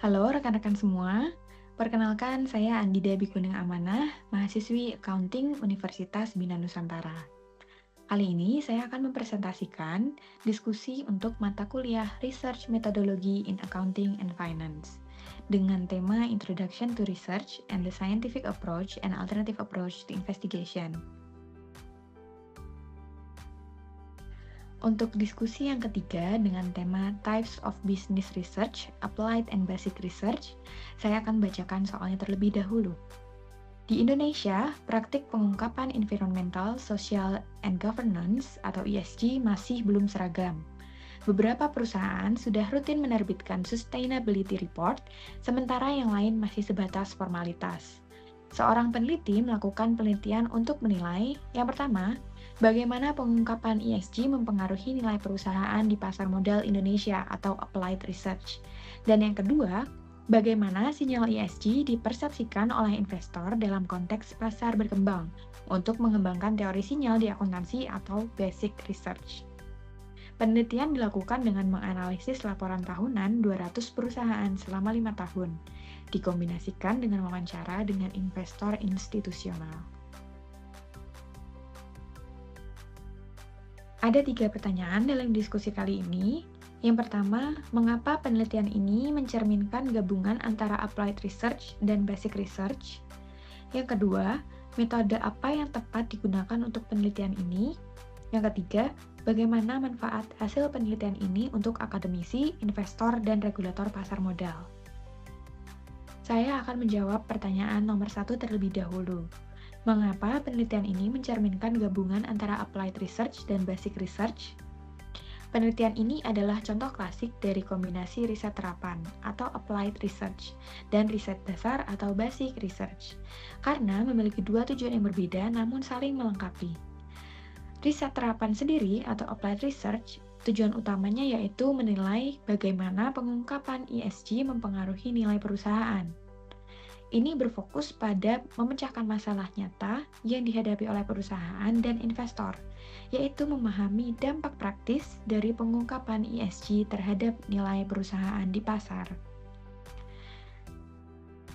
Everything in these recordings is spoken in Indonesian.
Halo rekan-rekan semua, perkenalkan saya Andida Bikuning Amanah, mahasiswi Accounting Universitas Bina Nusantara. Kali ini saya akan mempresentasikan diskusi untuk mata kuliah Research Methodology in Accounting and Finance dengan tema Introduction to Research and the Scientific Approach and Alternative Approach to Investigation. Untuk diskusi yang ketiga dengan tema Types of Business Research, Applied and Basic Research, saya akan bacakan soalnya terlebih dahulu. Di Indonesia, praktik pengungkapan environmental, social, and governance atau ESG masih belum seragam. Beberapa perusahaan sudah rutin menerbitkan sustainability report, sementara yang lain masih sebatas formalitas. Seorang peneliti melakukan penelitian untuk menilai, yang pertama, bagaimana pengungkapan ESG mempengaruhi nilai perusahaan di pasar modal Indonesia atau applied research. Dan yang kedua, bagaimana sinyal ESG dipersepsikan oleh investor dalam konteks pasar berkembang untuk mengembangkan teori sinyal di akuntansi atau basic research. Penelitian dilakukan dengan menganalisis laporan tahunan 200 perusahaan selama 5 tahun, dikombinasikan dengan wawancara dengan investor institusional. Ada 3 pertanyaan dalam diskusi kali ini. Yang pertama, mengapa penelitian ini mencerminkan gabungan antara applied research dan basic research? Yang kedua, metode apa yang tepat digunakan untuk penelitian ini? Yang ketiga, bagaimana manfaat hasil penelitian ini untuk akademisi, investor, dan regulator pasar modal? Saya akan menjawab pertanyaan nomor 1 terlebih dahulu. Mengapa penelitian ini mencerminkan gabungan antara applied research dan basic research? Penelitian ini adalah contoh klasik dari kombinasi riset terapan atau applied research dan riset dasar atau basic research, karena memiliki dua tujuan yang berbeda namun saling melengkapi. Riset terapan sendiri atau applied research, tujuan utamanya yaitu menilai bagaimana pengungkapan ESG mempengaruhi nilai perusahaan. Ini berfokus pada memecahkan masalah nyata yang dihadapi oleh perusahaan dan investor, yaitu memahami dampak praktis dari pengungkapan ESG terhadap nilai perusahaan di pasar.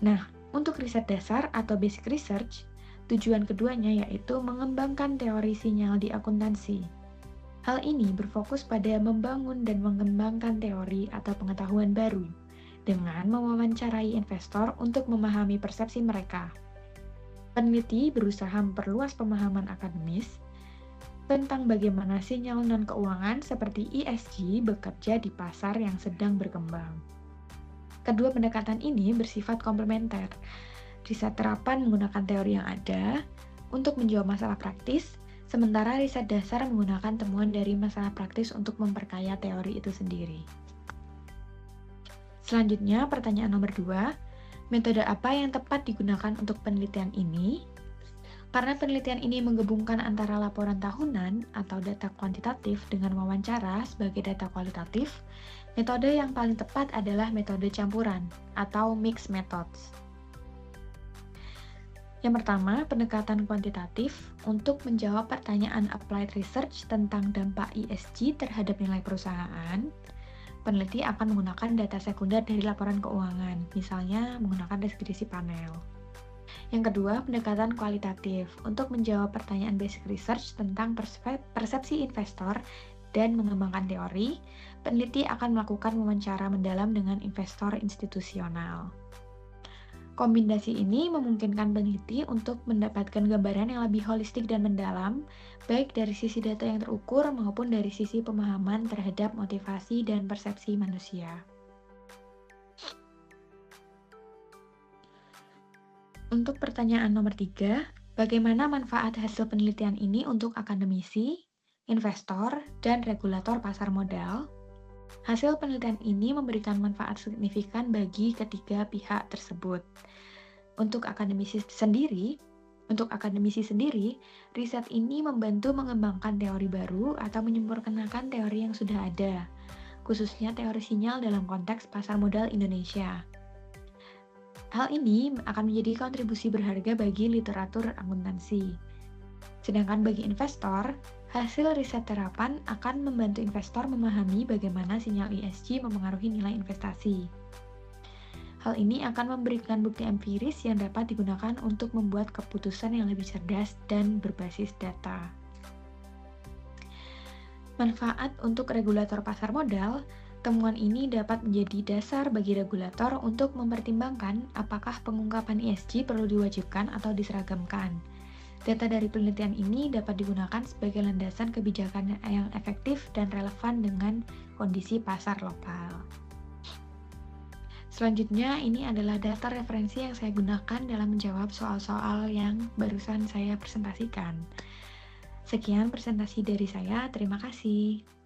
Nah, untuk riset dasar atau basic research, tujuan keduanya yaitu mengembangkan teori sinyal di akuntansi. Hal ini berfokus pada membangun dan mengembangkan teori atau pengetahuan baru, dengan mewawancarai investor untuk memahami persepsi mereka. Peneliti berusaha memperluas pemahaman akademis tentang bagaimana sinyal non-keuangan seperti ESG bekerja di pasar yang sedang berkembang. Kedua pendekatan ini bersifat komplementer. Riset terapan menggunakan teori yang ada untuk menjawab masalah praktis, sementara riset dasar menggunakan temuan dari masalah praktis untuk memperkaya teori itu sendiri. Selanjutnya, pertanyaan nomor 2, metode apa yang tepat digunakan untuk penelitian ini? Karena penelitian ini menggabungkan antara laporan tahunan atau data kuantitatif dengan wawancara sebagai data kualitatif, metode yang paling tepat adalah metode campuran atau mixed methods. Yang pertama, pendekatan kuantitatif untuk menjawab pertanyaan applied research tentang dampak ESG terhadap nilai perusahaan. Peneliti akan menggunakan data sekunder dari laporan keuangan, misalnya menggunakan deskripsi panel. Yang kedua, pendekatan kualitatif untuk menjawab pertanyaan basic research tentang persepsi investor dan mengembangkan teori. Peneliti akan melakukan wawancara mendalam dengan investor institusional. Kombinasi ini memungkinkan peneliti untuk mendapatkan gambaran yang lebih holistik dan mendalam, baik dari sisi data yang terukur maupun dari sisi pemahaman terhadap motivasi dan persepsi manusia. Untuk pertanyaan nomor 3, bagaimana manfaat hasil penelitian ini untuk akademisi, investor, dan regulator pasar modal? Hasil penelitian ini memberikan manfaat signifikan bagi ketiga pihak tersebut. Untuk akademisi sendiri, riset ini membantu mengembangkan teori baru atau menyempurnakan teori yang sudah ada, khususnya teori sinyal dalam konteks pasar modal Indonesia. Hal ini akan menjadi kontribusi berharga bagi literatur akuntansi. Sedangkan bagi investor, hasil riset terapan akan membantu investor memahami bagaimana sinyal ESG mempengaruhi nilai investasi. Hal ini akan memberikan bukti empiris yang dapat digunakan untuk membuat keputusan yang lebih cerdas dan berbasis data. Manfaat untuk regulator pasar modal, temuan ini dapat menjadi dasar bagi regulator untuk mempertimbangkan apakah pengungkapan ESG perlu diwajibkan atau diseragamkan. Data dari penelitian ini dapat digunakan sebagai landasan kebijakan yang efektif dan relevan dengan kondisi pasar lokal. Selanjutnya, ini adalah daftar referensi yang saya gunakan dalam menjawab soal-soal yang barusan saya presentasikan. Sekian presentasi dari saya, terima kasih.